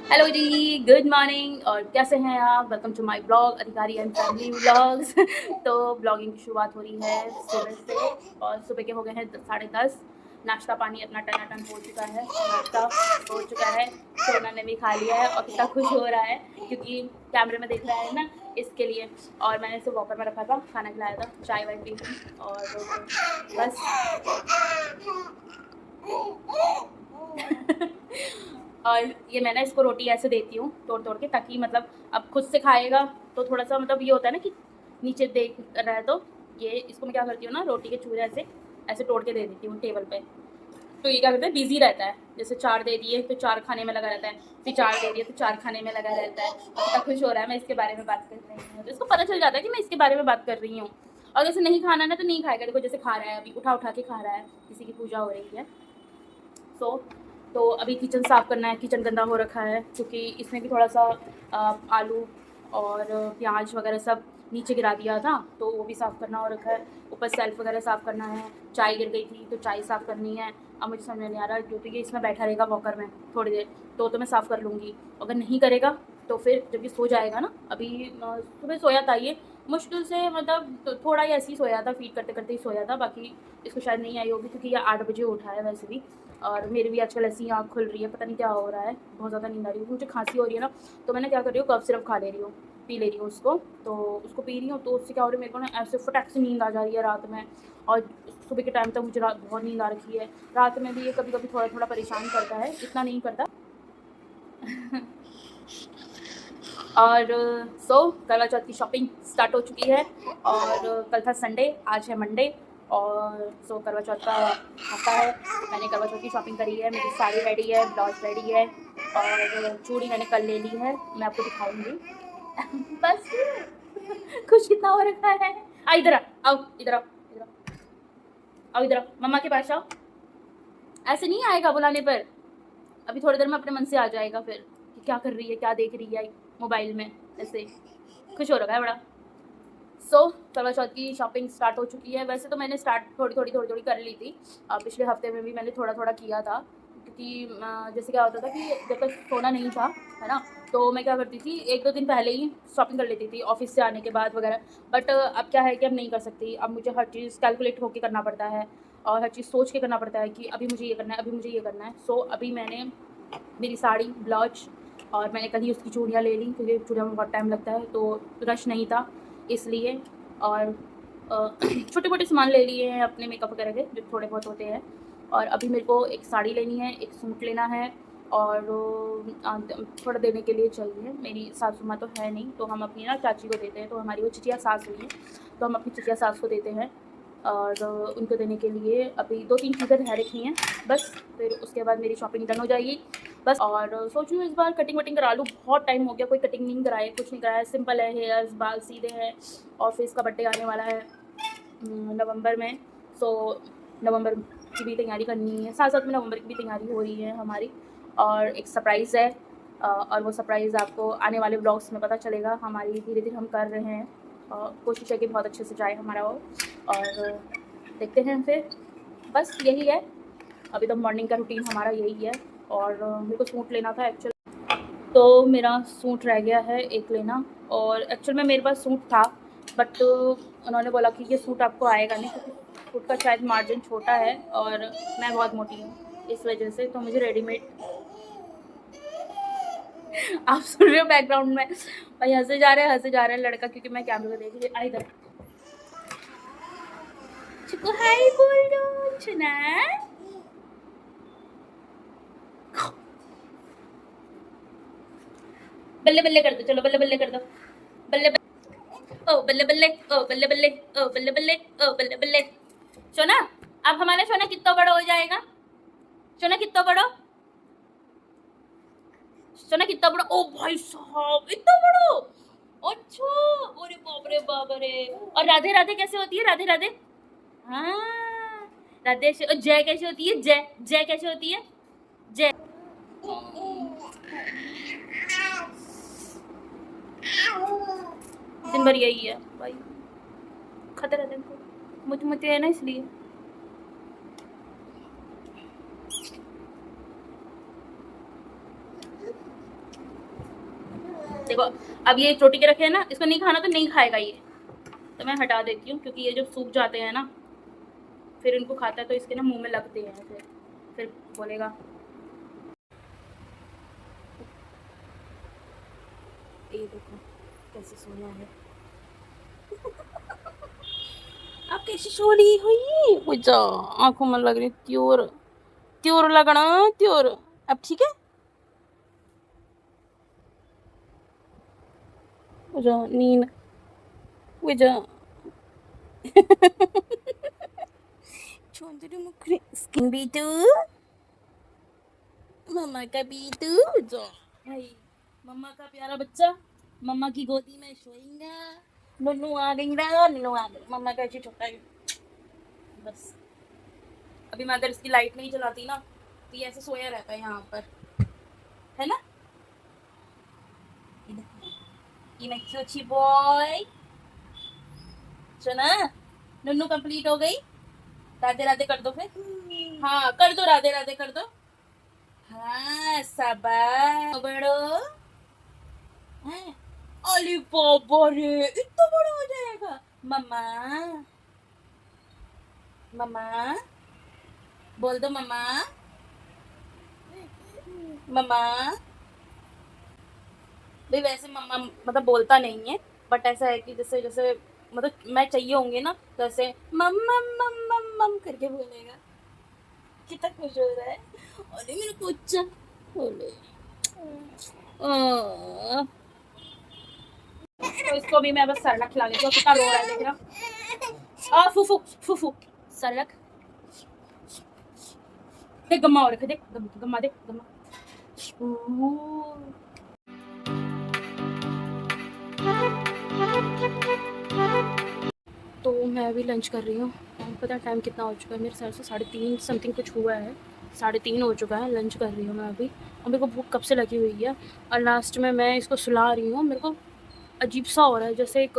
Hello जी, good morning और कैसे हैं आप? वेलकम टू माय ब्लॉग अधिकारी एंड फैमिली व्लॉग्स। तो ब्लॉगिंग की शुरुआत हो रही है सुबह से और सुबह के हो गए हैं 10:30। नाश्ता पानी अपना टनाटन हो चुका है, नाश्ता हो चुका है, सोना ने भी खा लिया है और कितना खुश हो रहा है क्योंकि कैमरे में देख रहा है ना, इसके लिए। और मैंने इसे वॉकर में रखा था, खाना खिलाया था, चाय वाय पी थी और बस। और ये मैं ना इसको रोटी ऐसे देती हूँ तोड़ तोड़ के, ताकि मतलब अब खुद से खाएगा तो थोड़ा सा मतलब ये होता है ना कि नीचे देख रहा है, तो ये इसको मैं क्या करती हूँ ना, रोटी के चूरे ऐसे ऐसे तोड़ के दे देती हूँ टेबल पे। तो ये क्या करता है, बिजी रहता है। जैसे 4 दे दिए तो 4 खाने में लगा रहता है, फिर 4 दे दिए तो 4 खाने में लगा रहता है। और कितना खुश हो रहा है, मैं इसके बारे में बात कर रही हूँ तो इसको पता चल जाता है कि मैं इसके बारे में बात कर रही हूँ। और जैसे नहीं खाना ना तो नहीं खाएगा, देखो जैसे खा रहा है, अभी उठा उठा के खा रहा है, किसी की पूजा हो रही है। सो तो अभी किचन साफ़ करना है, किचन गंदा हो रखा है क्योंकि इसमें भी थोड़ा सा आलू और प्याज वगैरह सब नीचे गिरा दिया था, तो वो भी साफ़ करना हो रखा है। ऊपर सेल्फ वगैरह साफ़ करना है, चाय गिर गई थी तो चाय साफ़ करनी है। अब मुझे समझ में नहीं आ रहा, क्योंकि ये इसमें बैठा रहेगा वॉकर में थोड़ी देर, तो मैं साफ़ कर लूँगी। अगर नहीं करेगा तो फिर जब ये सो जाएगा ना, अभी सुबह सोया था ये, मुश्किल से मतलब तो थोड़ा ही ऐसे ही सोया था, फीड करते करते ही सोया था। बाकी इसको शायद नहीं आई होगी क्योंकि ये 8 बजे उठा है वैसे भी। और मेरी भी आजकल ऐसी ही आँख खुल रही है, पता नहीं क्या हो रहा है, बहुत ज़्यादा नींद आ रही है, मुझे खांसी हो रही है ना। तो मैंने क्या कर रही हूँ, कफ सिरप खा ले रही हूँ, पी ले रही हूँ उसको। तो उसको पी रही हूँ तो उससे क्या हो रहा है, मेरे को ना ऐसे फटाक से नींद आ जा रही है रात में। और सुबह के टाइम तक मुझे रात बहुत नींद आ रखी है। रात में भी ये कभी कभी थोड़ा थोड़ा परेशान करता है, इतना नहीं करता। और सो करवा चौथ की शॉपिंग स्टार्ट हो चुकी है। और कल था संडे, आज है मंडे। और सो करवा चौथ का हफ्ता है। मैंने करवा चौथ की शॉपिंग करी है, मेरी साड़ी रेडी है, ब्लाउज रेडी है और चूड़ी मैंने कल ले ली है, मैं आपको दिखाऊंगी। बस खुश कितना हो रखा है। आ इधर आओ, इधर आओ, इधर आओ, आओ इधर आओ, मम्मा के पास आओ। ऐसे नहीं आएगा बुलाने पर, अभी थोड़ी देर में अपने मन से आ जाएगा फिर कि क्या कर रही है, क्या देख रही है मोबाइल में। ऐसे खुश हो रखा है बड़ा। करवा चौथ की शॉपिंग स्टार्ट हो चुकी है। वैसे तो मैंने स्टार्ट थोड़ी कर ली थी। पिछले हफ्ते में भी मैंने थोड़ा थोड़ा किया था क्योंकि जैसे क्या होता था कि जब तक सोना नहीं था, है ना, तो मैं क्या करती थी, 1-2 दिन पहले ही शॉपिंग कर लेती थी ऑफिस से आने के बाद वगैरह। बट अब क्या है कि अब नहीं कर सकती, अब मुझे हर चीज़ कैलकुलेट होकर करना पड़ता है और हर चीज़ सोच के करना पड़ता है कि अभी मुझे ये करना है, अभी मुझे ये करना है। अभी मैंने मेरी साड़ी, ब्लाउज और मैंने कल ही उसकी चूड़ियाँ ले ली क्योंकि चूड़ियों में बहुत टाइम लगता है, तो रश नहीं था इसलिए। और छोटे मोटे सामान ले लिए हैं अपने मेकअप वगैरह के, जो थोड़े बहुत होते हैं। और अभी मेरे को एक साड़ी लेनी है, एक सूट लेना है और थोड़ा देने के लिए चाहिए। मेरी सासू माँ तो है नहीं, तो हम अपनी ना चाची को देते हैं, तो हमारी वो चचिया सास हुई है, तो हम अपनी चचिया सास को देते हैं। और उनको देने के लिए अभी 2-3 चीज़ें रह रखी हैं बस, फिर उसके बाद मेरी शॉपिंग डन हो जाएगी बस। और सोच रही हूँ इस बार कटिंग वटिंग करा लूँ, बहुत टाइम हो गया कोई कटिंग नहीं कराए, कुछ नहीं कराया, सिंपल है, हेयर्स बाल सीधे हैं। और फिर इसका बर्थडे आने वाला है नवंबर में। सो नवंबर की भी तैयारी करनी है, साथ साथ में नवंबर की भी तैयारी हो रही है हमारी। और एक सरप्राइज़ है और वो सरप्राइज़ आपको आने वाले ब्लॉग्स में पता चलेगा। हमारी धीरे धीरे हम कर रहे हैं और कोशिश है कि बहुत अच्छे से जाए हमारा वो। और देखते हैं फिर, बस यही है। अभी तो मॉर्निंग का रूटीन हमारा यही है। और मेरे को सूट लेना था एक्चुअल, तो मेरा सूट रह गया है एक लेना। और एक्चुअल में मेरे पास सूट था, बट उन्होंने बोला कि ये सूट आपको आएगा नहीं क्योंकि सूट का शायद मार्जिन छोटा है और मैं बहुत मोटी हूँ, इस वजह से तो मुझे रेडीमेड। आप सुन रहे हो बैकग्राउंड में भाई हंसे जा रहे हैं लड़का, क्योंकि मैं कैमरे में देख रही हूँ। इधर चिकू हाय बोल दो चुना, बल्ले बल्ले कर दो, चलो बल्ले बल्ले कर दो, बल्ले बल्ले, ओ बल्ले बल्ले, ओ बल्ले बल्ले, ओ बल्ले बल्ले, ओ बल्ले बल्ले। सोना, अब हमारा सोना कितना बड़ा हो जाएगा? सोना कितना बड़ा, सोना कितना बड़ा, ओ भाई साहब इतना बड़ा। अच्छा, अरे बाप रे बाप रे। और राधे राधे कैसे होती है, राधे राधे? हाँ, राधे से जय कैसे होती है, जय जय कैसे होती है, जय। दिन भर यही है भाई, खाते रहते हैं, मुझे मुझे है ना इसलिए। देखो अब ये रोटी के रखे हैं ना, इसको नहीं खाना तो नहीं खाएगा ये, तो मैं हटा देती हूँ क्योंकि ये जब सूख जाते हैं ना फिर इनको खाता है तो इसके ना मुंह में लगते हैं, फिर बोलेगा। ये देखो कैसे सोया है। आप कैसे सो रही हो? ये बुझा आंखों में लग रही त्योर त्योर लगना त्योर। अब ठीक है बुझा नींद बुझा। छोंदरू मुखरी स्किन भी तू मम्मा का भी तू जो भाई मम्मा का प्यारा बच्चा मम्मा की गोदी में सोएगा। नन्नू आ गई ना, नन्नू आ गई, मम्मा का ऐसे छोटा है बस। अभी मैं अगर इसकी लाइट नहीं जलाती ना तो ये ऐसे सोया रहता है यहाँ पर, है ना। ये मैं क्यूटी बॉय सुना। नन्नू कंप्लीट हो गई। राधे राधे कर दो फिर, हाँ कर दो, राधे राधे कर दो। हाँ शाबाश बड़ो है। अली बाबा रे इतना बड़ा हो जाएगा। मम्मा मम्मा बोल दो मम्मा मम्मा। भाई वैसे मम्मा मतलब बोलता नहीं है, बट ऐसा है कि जैसे जैसे मतलब मैं चाहिए होंगे ना तो ऐसे मम मम मम मम मम करके बोलेगा। कितना खुश हो रहा है। अरे मेरे बच्चा बोले तो इसको भी मैं बस सरलक खिला देती हूँ। कितना रो रहा है देख रहा। आ फूफू फूफू सरलक देख, गम्मा और देख, गम्मा देख गम्मा। तो मैं अभी लंच कर रही हूँ। पता है टाइम कितना हो चुका है, मेरे ख्याल से 3:30 समथिंग कुछ हुआ है, 3:30 हो चुका है। लंच कर रही हूँ मैं अभी और मेरे को भूख कब से लगी हुई है। और लास्ट में मैं इसको सुला रही हूँ। मेरे को अजीब सा हो रहा है, जैसे एक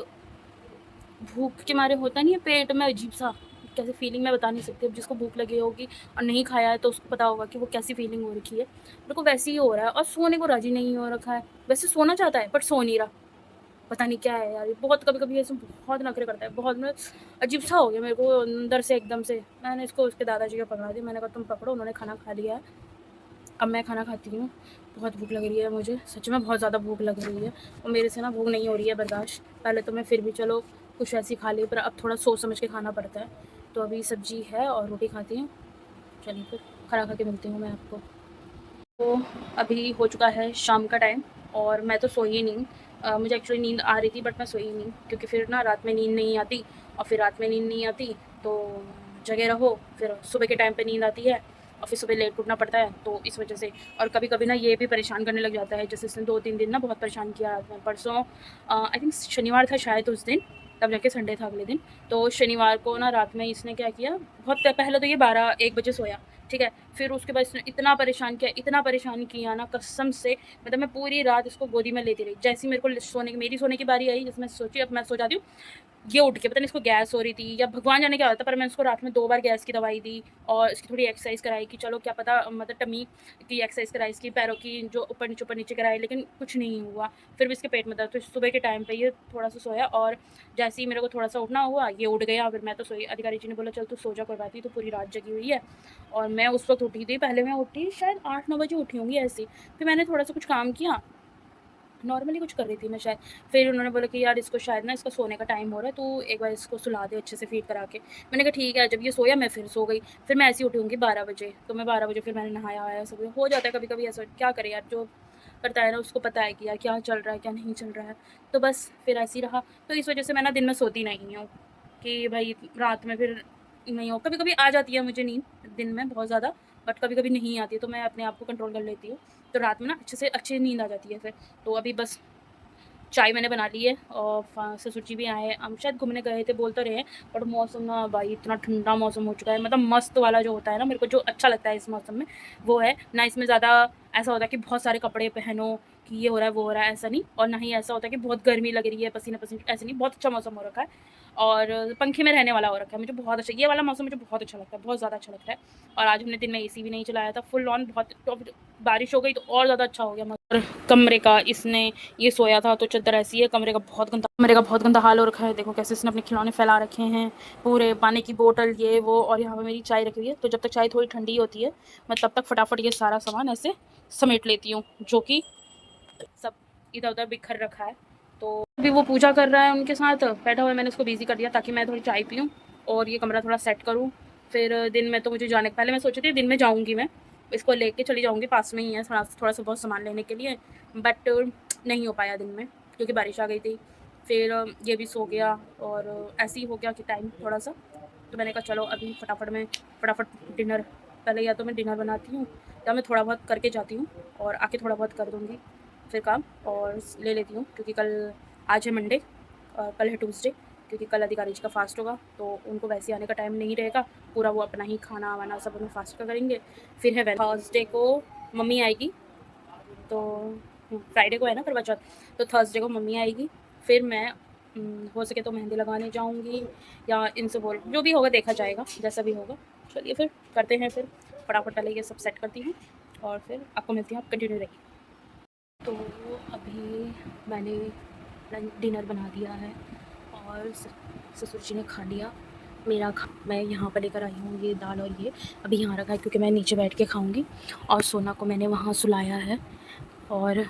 भूख के मारे होता नहीं है पेट में अजीब सा, कैसे फीलिंग मैं बता नहीं सकती। अब जिसको भूख लगी होगी और नहीं खाया है तो उसको पता होगा कि वो कैसी फीलिंग हो रखी है। मेरे को वैसे ही हो रहा है और सोने को राजी नहीं हो रखा है। वैसे सोना चाहता है बट सो नहीं रहा, पता नहीं क्या है यार। बहुत कभी कभी ऐसे बहुत नखरे करता है, बहुत मतलब अजीब सा हो गया मेरे को अंदर से एकदम से। मैंने इसको उसके दादाजी का पकड़ा दिया, मैंने कहा तुम पकड़ो। उन्होंने खाना खा लिया है, अब मैं खाना खाती हूँ। बहुत भूख लग रही है मुझे, सच में बहुत ज़्यादा भूख लग रही है और मेरे से ना भूख नहीं हो रही है बर्दाश्त। पहले तो मैं फिर भी चलो कुछ ऐसी खा ली, पर अब थोड़ा सोच समझ के खाना पड़ता है। तो अभी सब्जी है और रोटी खाती हूँ। चलिए फिर खाना खा के मिलती हूँ मैं आपको। तो अभी हो चुका है शाम का टाइम और मैं तो सोई ही नहीं। मुझे एक्चुअली नींद आ रही थी बट मैं सोई नहीं क्योंकि फिर ना रात में नींद नहीं आती, और फिर रात में नींद नहीं आती तो जगह रहो, फिर सुबह के टाइम पे नींद आती है और फिर सुबह लेट उठना पड़ता है, तो इस वजह से। और कभी कभी ना ये भी परेशान करने लग जाता है, जैसे इसने 2-3 दिन ना बहुत परेशान किया रात में। परसों आई थिंक शनिवार था शायद उस दिन, तब जाके संडे था अगले दिन। तो शनिवार को ना रात में इसने क्या किया, बहुत पहले तो ये 12-1 बजे सोया, ठीक है। फिर उसके बाद इसने इतना परेशान किया, इतना परेशान किया ना कसम से, मतलब मैं पूरी रात इसको गोदी में लेती रही। जैसे ही मेरे को सोने की मेरी सोने की बारी आई, जैसे मैं सोची अब मैं सो जाती हूँ, ये उठ के पता नहीं इसको गैस हो रही थी या भगवान जाने क्या होता, पर मैं उसको रात में 2 बार गैस की दवाई दी और इसकी थोड़ी एक्सरसाइज कराई कि चलो क्या पता, मतलब टमी की एक्सरसाइज कराई, इसकी पैरों की जो ऊपर नीचे कराई, लेकिन कुछ नहीं हुआ। फिर भी इसके पेट में दर्द। तो सुबह के टाइम पे ये थोड़ा सा सोया और जैसे ही मेरे को थोड़ा सा उठना हुआ ये उठ गया। फिर मैं तो सोई, अधिकारी जी ने बोला चल तू सो जा, कोई बात नहीं, तो पूरी रात जगी हुई है। और मैं उस वक्त उठी थी, पहले मैं उठी शायद 8-9 बजे उठी होंगी ऐसी। फिर मैंने थोड़ा सा कुछ काम किया, नॉर्मली कुछ कर रही थी मैं शायद। फिर उन्होंने बोला कि यार इसको शायद ना इसका सोने का टाइम हो रहा है, तो एक बार इसको सुला दे अच्छे से फीड करा के। मैंने कहा ठीक है। जब ये सोया मैं फिर सो गई। फिर मैं ऐसी उठूँगी 12 बजे, तो मैं 12 बजे फिर मैंने नहाया वाया सब हो जाता है कभी कभी ऐसा। क्या करे यार, जो करता है ना उसको पता है कि यार क्या चल रहा है क्या नहीं चल रहा है। तो बस फिर ऐसे ही रहा। तो इस वजह से मैं ना दिन में सोती नहीं हूँ कि भाई रात में फिर नहीं हो। कभी कभी आ जाती है मुझे नींद दिन में बहुत ज़्यादा, बट कभी कभी नहीं आती है, तो मैं अपने आप को कंट्रोल कर लेती हूँ। तो रात में ना अच्छे से अच्छी नींद आ जाती है फिर। तो अभी बस चाय मैंने बना ली है और ससुर जी भी आए हैं, हम शायद घूमने गए थे बोल तो रहे हैं। बट मौसम ना भाई इतना ठंडा मौसम हो चुका है, मतलब मस्त वाला जो होता है ना, मेरे को जो अच्छा लगता है इस मौसम में वो है ना। इसमें ज़्यादा ऐसा होता है कि बहुत सारे कपड़े पहनो कि ये हो रहा है वो हो रहा है, ऐसा नहीं। और ना ही ऐसा होता है कि बहुत गर्मी लग रही है पसीना पसीना, ऐसा नहीं। बहुत अच्छा मौसम हो रखा है और पंखे में रहने वाला हो रखा है। मुझे बहुत अच्छा, ये वाला मौसम मुझे बहुत अच्छा लगता है, बहुत ज़्यादा अच्छा लगता है। और आज हमने दिन में एसी भी नहीं चलाया था, फुल ऑन। बहुत तो बारिश हो गई तो और ज़्यादा अच्छा हो गया। और कमरे का इसने ये सोया था तो चादर ऐसी है, कमरे का बहुत गंदा हाल हो रखा है। देखो कैसे इसने अपने खिलौने फैला रखे हैं, पूरे पानी की बोतल ये वो। और यहाँ पर मेरी चाय रखी हुई है, तो जब तक चाय थोड़ी ठंडी होती है मैं तब तक फटाफट ये सारा सामान ऐसे समेट लेती हूँ, जो कि सब इधर उधर बिखर रखा है। तो अभी वो पूजा कर रहा है, उनके साथ बैठा हुआ है। मैंने उसको बिजी कर दिया ताकि मैं थोड़ी चाय पीऊँ और ये कमरा थोड़ा सेट करूँ। फिर दिन में तो मुझे जाने पहले मैं सोची थी दिन में जाऊँगी, मैं इसको लेके चली जाऊँगी, पास में ही है, थोड़ा सा बहुत सामान लेने के लिए। बट नहीं हो पाया दिन में क्योंकि बारिश आ गई थी। फिर ये भी सो गया और ऐसे ही हो गया कि टाइम थोड़ा सा। तो मैंने कहा चलो अभी फटाफट डिनर, पहले या तो मैं डिनर बनाती हूँ या मैं थोड़ा बहुत करके जाती हूँ और आके थोड़ा बहुत कर दूँगी फिर काम और ले लेती हूँ। क्योंकि आज है मंडे और कल है ट्यूसडे, क्योंकि कल अधिकारी जी का फास्ट होगा तो उनको वैसे आने का टाइम नहीं रहेगा। पूरा वो अपना ही खाना वाना सब उन्हें फास्ट का करेंगे। फिर है थर्सडे को मम्मी आएगी, तो फ्राइडे को है ना करवा चौथ, तो थर्सडे को मम्मी आएगी। फिर मैं हो सके तो मेहंदी लगाने जाऊँगी या इनसे बोल, जो भी होगा देखा जाएगा, जैसा भी होगा। चलिए फिर करते हैं, फिर फटाफट पहले ये सब सेट करती हूँ और फिर आपको मिलती हूँ, आप कंटिन्यू रहिए। तो अभी मैंने डिनर बना दिया है और ससुर जी ने खा लिया। मैं यहाँ पर लेकर आई हूँ ये दाल, और ये अभी यहाँ रखा है क्योंकि मैं नीचे बैठ के खाऊंगी। और सोना को मैंने वहाँ सुलाया है और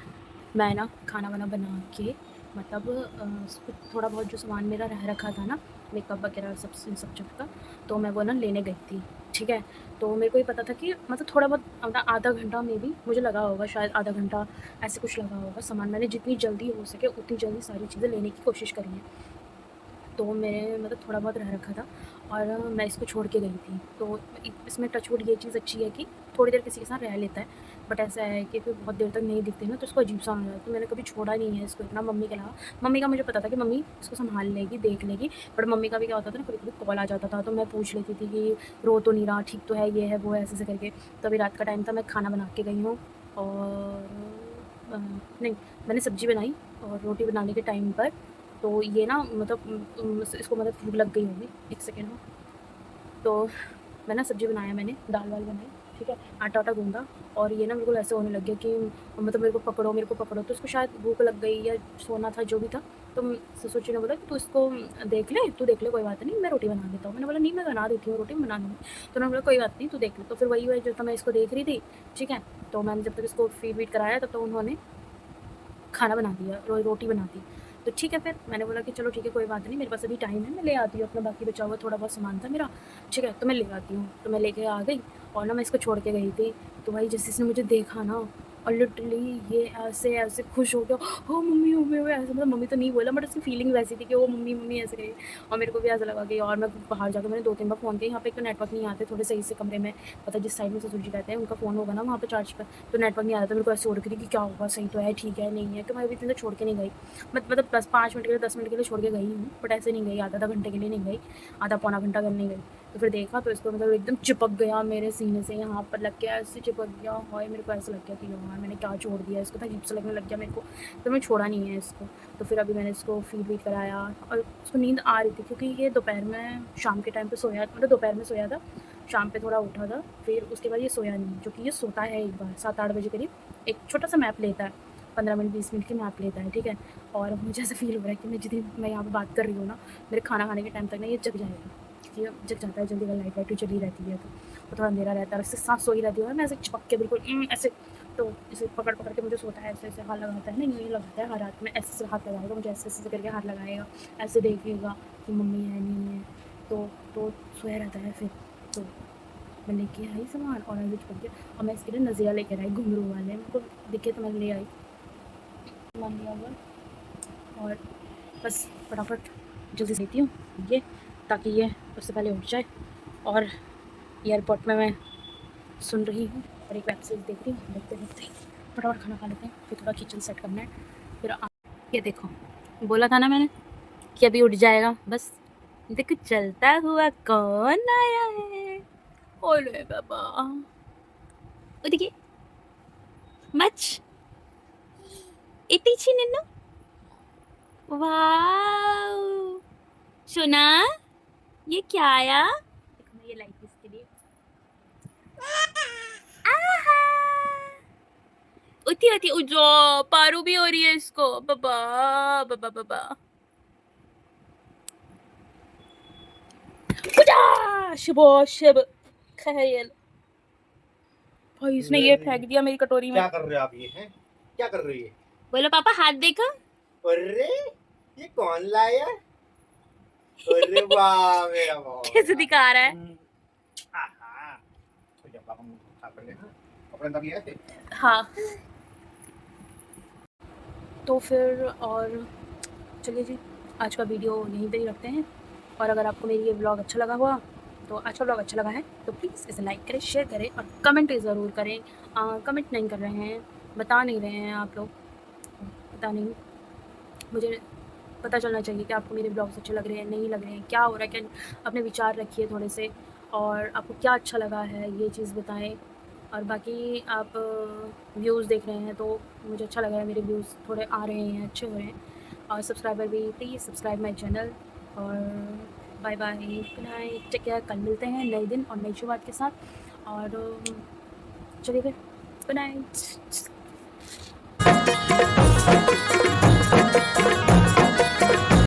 मैं ना खाना वाना बना के, मतलब थोड़ा बहुत जो सामान मेरा रह रखा था ना, मेकअप वगैरह सब चीज़ का, तो मैं वो ना लेने गई थी। ठीक है, तो मेरे को ये पता था कि मतलब थोड़ा बहुत अपना आधा घंटा में भी मुझे लगा होगा, शायद आधा घंटा ऐसे कुछ लगा होगा। सामान मैंने जितनी जल्दी हो सके उतनी जल्दी सारी चीज़ें लेने की कोशिश करी है। तो मैंने मतलब थोड़ा बहुत रह रखा था और मैं इसको छोड़ के गई थी। तो इसमें टचवुड ये चीज़ अच्छी है कि थोड़ी देर किसी के साथ रह लेता है, बट ऐसा है कि फिर बहुत देर तक नहीं दिखते ना तो उसको अजीब सा होने लगता है। तो मैंने कभी छोड़ा नहीं है इसको इतना मम्मी के अलावा। मम्मी का मुझे पता था कि मम्मी इसको संभाल लेगी, देख लेगी, बट मम्मी का भी क्या होता था ना, कभी कभी कॉल आ जाता था तो मैं पूछ लेती थी कि रो तो नहीं रहा, ठीक तो है, ये है वो है, ऐसे करके। तो अभी रात का टाइम था, मैं खाना बना के गई हूँ और नहीं, मैंने सब्ज़ी बनाई और रोटी बनाने के टाइम पर तो ये ना मतलब इसको मतलब भूख लग गई होगी, एक सेकेंड में। तो मैं ना सब्ज़ी बनाया, मैंने दाल वाल बनाई, ठीक है, आटा वाटा गूँधा और ये ना बिल्कुल ऐसे होने लग गया कि मतलब मेरे को पकड़ो। तो उसको शायद भूख लग गई या सोना था, जो भी था। तो ससुर जी ने बोला कि तू इसको देख ले, कोई बात नहीं, मैं रोटी बना देता हूँ। मैंने बोला नहीं, मैं बना देती हूँ रोटी, मैं बना दूँगी। तो उन्होंने बोला कोई बात नहीं, तू देख ले। तो फिर वही हुआ जो था, मैं इसको देख रही थी, ठीक है। तो मैंने जब तक इसको फीड वीड कराया तब तक उन्होंने खाना बना दिया, रोटी बना दी। तो ठीक है, फिर मैंने बोला कि चलो ठीक है, कोई बात नहीं, मेरे पास अभी टाइम है, मैं ले आती हूँ अपना बाकी बचा हुआ थोड़ा बहुत सामान था मेरा, ठीक है, तो मैं ले आती हूँ। तो मैं लेके आ गई और ना मैं इसको छोड़ के गई थी। तो भाई जैसे इसने मुझे देखा ना, और लिटरली ये ऐसे ऐसे खुश हो गया, हो मम्मी मम्मी वो ऐसे, मतलब मम्मी तो नहीं बोला, बट उसकी फीलिंग वैसी थी कि वो मम्मी मम्मी ऐसे करी। और मेरे को भी ऐसा लगा कि, और मैं बाहर जाकर मैंने 2-3 बार फ़ोन किया, यहाँ पे एक तो नेटवर्क नहीं आते थोड़े सही से कमरे में, पता जिस साइड में ससुर जी रहते हैं उनका फ़ोन होगा ना वहाँ पे चार्ज पर, तो नेटवर्क नहीं आ रहा था। मेरे को ऐसे हो रही थी कि क्या होगा, सही तो है, ठीक है, नहीं है। तो मैं अभी इतने छोड़ के नहीं गई, मतलब 5 मिनट के लिए 10 मिनट के लिए छोड़ के गई हूँ, बट ऐसे नहीं गई, आधा घंटे के लिए नहीं गई, आधा पौना घंटा कर नहीं गई। तो फिर देखा तो इसको मतलब एकदम चिपक गया मेरे सीने से, यहाँ पर लग गया, ऐसे चिपक गया। हाय, मेरे को ऐसा लग गया कि यार मैंने क्या छोड़ दिया इसको, तो अजीब सा लगने लग गया मेरे को। तो मैं छोड़ा नहीं है इसको। तो फिर अभी मैंने इसको फीड वीड कराया और उसको नींद आ रही थी क्योंकि ये दोपहर में शाम के टाइम पे सोया, मतलब दोपहर में सोया था, शाम पे थोड़ा उठा था। फिर उसके बाद ये सोया नहीं, जो कि ये सोता है एक बार 7-8 बजे करीब, एक छोटा सा मैप लेता है, 15 मिनट 20 मिनट की मैप लेता है, ठीक है। और मुझे ऐसा फील हो रहा है कि मैं जितनी मैं यहाँ पर बात कर रही हूँ ना, मेरे खाना खाने के टाइम तक ना ये जग जाएगा। ये जग जाता है जल्दी, अगर लाइट वाइट चली रहती है तो थोड़ा अंधेरा रहता है, उससे सांस सोई रहती है, मैं ऐसे चिपक के बिल्कुल ऐसे, तो इसे पकड़ पकड़ के मुझे सोता है, ऐसे ऐसे हाथ लगाता है ना, यूँ लगाता है हर हाथ में, ऐसे हाथ लगाएगा मुझे, ऐसे ऐसे करके हाथ लगाएगा, ऐसे देखेगा कि मम्मी है नहीं है, तो सोया रहता है। फिर तो मैं लेके आई सामान और ऐसे चिपक गया, और मैं इसके लिए नज़िया लेकर आई, घुंघरू वाले, मेरे को दिखे तो मैं ले आई, मान लिया हुआ। और बस फटाफट जल्दी से लेती हूँ ये, ताकि ये उससे पहले उठ जाए। और एयरपोर्ट में मैं सुन रही हूँ और एक वेब सीरीज देख रही हूँ, देखते देखते फटाफट खाना खा लेते हैं, फिर थोड़ा किचन सेट करना है। फिर ये देखो, बोला था ना मैंने कि अभी उठ जाएगा, बस देखो चलता हुआ कौन आया है। ओले बाबा, ओ देखिए, मच इतनी सी नन्नू, वाओ, सुना ये क्या आया? देखो मैं ये लाई थी इसके लिए। आहा उठी उठी उजो पारू भी हो रही है इसको। बाबा बाबा बाबा उठा शुभ शुभ खैल। भाई इसने ये फेंक दिया मेरी कटोरी में। क्या कर रहे हो आप? ये हैं क्या कर रही है? बोलो पापा हाथ देखो। अरे ये कौन लाया? अरे वाह मेरा कैसे बाबा। दिखा रहा है? आहा, तो जब पापा मुंह उठा कर ले, हाँ, कपड़े तब ये थे। हाँ तो फिर और चलिए जी आज का वीडियो यहीं पे ही रखते हैं। और अगर आपको मेरी ये ब्लॉग अच्छा लगा हुआ तो आज का ब्लॉग अच्छा लगा है तो प्लीज़ इसे लाइक करें, शेयर करें और कमेंट ज़रूर करें। कमेंट नहीं कर रहे हैं, बता नहीं रहे हैं आप लोग, पता नहीं, मुझे पता चलना चाहिए कि आपको मेरे ब्लॉग्स अच्छे लग रहे हैं नहीं लग रहे हैं, क्या हो रहा है, क्या अपने विचार रखिए थोड़े से और आपको क्या अच्छा लगा है ये चीज़ बताएं। और बाकी आप व्यूज़ देख रहे हैं तो मुझे अच्छा लग रहा है, मेरे व्यूज़ थोड़े आ रहे हैं, अच्छे हो रहे हैं। और सब्सक्राइबर भी प्लीज़ सब्सक्राइब माई चैनल। और bye bye, good night, take care. कल मिलते हैं नए दिन और नई शुरुआत के साथ। और चलिए फिर, गुड नाइट।